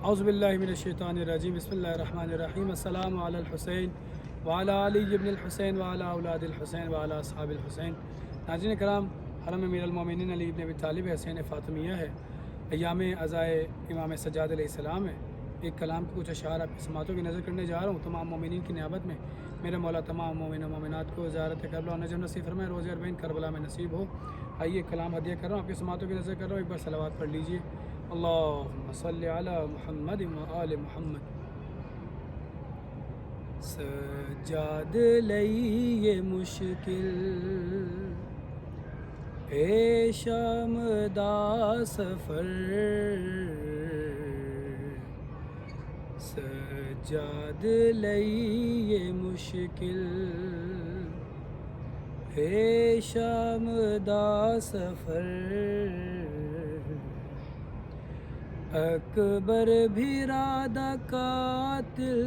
اعوذ باللہ من الشیطان الرجیم بسم اللہ الرحمن الرحیم السلام علی الحسین وعلی علی ابن الحسین وعلی اولاد الحسین وعلی اصحاب الحسین۔ ناظرین کرام، حرم امیر المومنین علی ابن ابی طالب حسین فاطمیہ ہے، ایام عزائے امام سجاد علیہ السلام ہے۔ ایک کلام کے کچھ اشعار آپ کی سماعتوں کی نظر کرنے جا رہا ہوں۔ تمام مومنین کی نیابت میں میرے مولا تمام مومن و مومنات کو زیارت کربلا اور نجم نصیب فرمائے، روز اربعین کربلا میں نصیب ہو۔ آئیے کلام ہدیہ کر رہا ہوں، آپ کی سماعتوں کی نظر کر رہا ہوں، ایک بار صلوات پڑھ لیجئے۔ اللہم صلی علی محمد و آل محمد۔ سجاد لئیے مشکل اے شام دا سفر، سجاد لئیے مشکل اے شام دا سفر، اکبر بھی رادہ قاتل،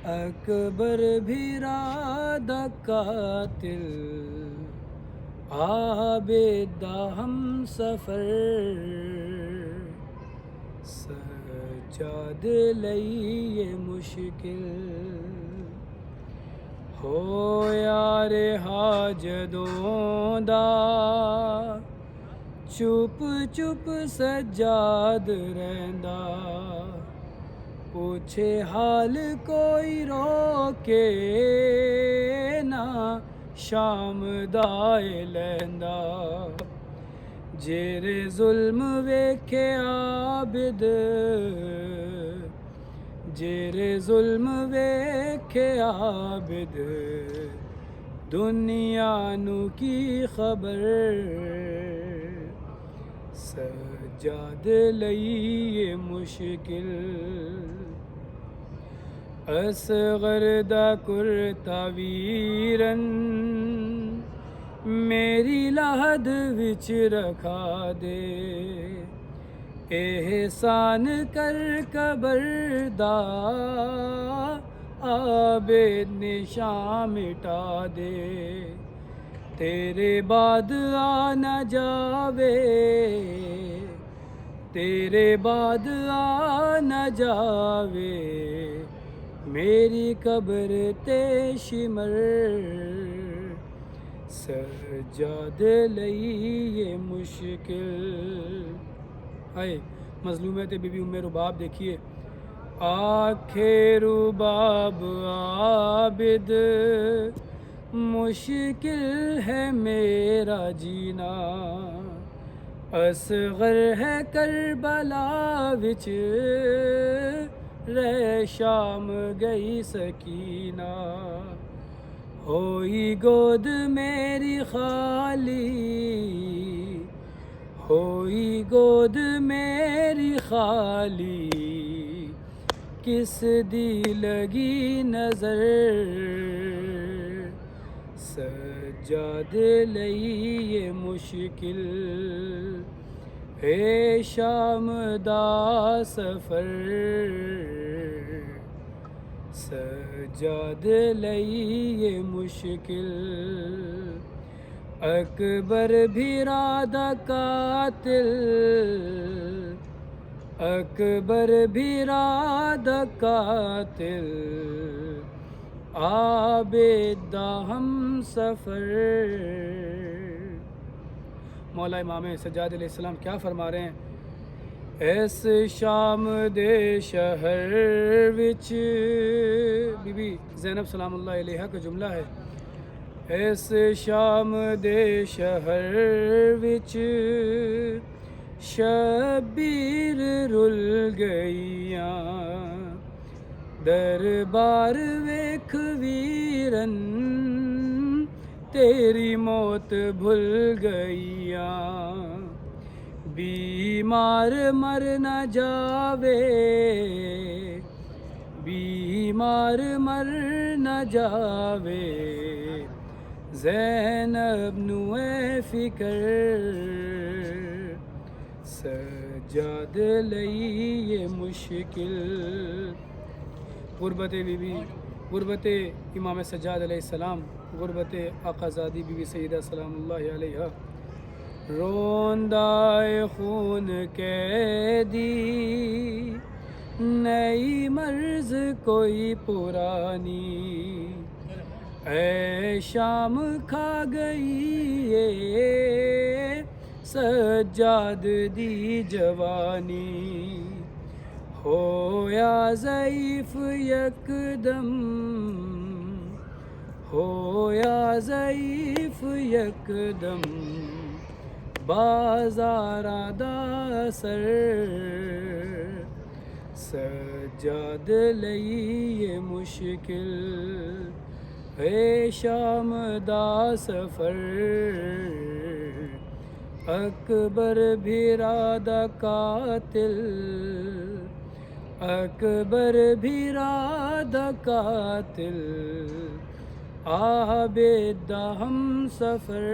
اکبر بھی رادہ قاتل، عابد ہم سفر، سجاد لئیے مشکل ہو یار حاجدوں دا، چپ چپ سجاد رہندا، پوچھے حال کوئی روکے نہ شام دائے لہندا، جیرے ظلم ویکھے عابد، جیرے ظلم ویکھے عابد، دنیا نو کی خبر، سجاد لئیے مشکل، اصغر دا کرتا ویرن، میری لحد وچ رکھا دے، احسان کر قبر دا، عابد نشاں مٹا دے، تیرے بعد آ نہ جاوے، تیرے بعد آ نہ جاوے، میری قبر تے شمر، سجاد لئیے مشکل۔ آئے مظلومیت بی بی ام رباب دیکھیے، آنکھیں رباب عابد، مشکل ہے میرا جینا، اصغر ہے کربلا وچ، رہ شام گئی سکینہ، ہوئی گود میری خالی، ہوئی گود میری خالی، کس دی لگی نظر، سجاد لئیے مشکل اے شام دا سفر، سجاد لئیے مشکل، اکبر بھی رادہ قاتل، اکبر بھی رادہ قاتل، عابد ہم سفر۔ مولا امام سجاد علیہ السلام کیا فرما رہے ہیں؟ ایس شام دے شہر وچ، بی بی زینب سلام اللہ علیہ کا جملہ ہے، ایس شام دے شہر وچ، شبیر رل گئیاں، دربار ویکھ ویرن، تیری موت بھل گئیاں، بیمار مر نہ جاوے، بیمار مر نہ جاوے، زینب نو اے فکر، سجاد لئیے مشکل۔ غربت بی بی، غربت امام سجاد علیہ السلام، غربت آقا زادی بی بی سیدہ سلام اللہ علیہ، روندائے خون قیدی، نئی مرض کوئی پرانی، اے شام کھا گئی یہ سجاد دی جوانی، ہو یا ضعیف یکدم، ہو یا ضعیف یکدم، بازار دا سر، سجاد لئی مشکل، اے شام دا سفر، اکبر بھیرا دا قاتل، اکبر بھیرا دا قاتل، عابد دا ہم سفر،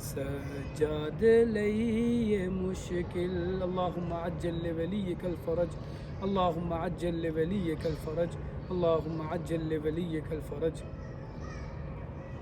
سجاد لئی مشکل۔ اللہم عجل لولیک الفرج، اللہم عجل لولیک الفرج، اللہم عجل لولیک الفرج۔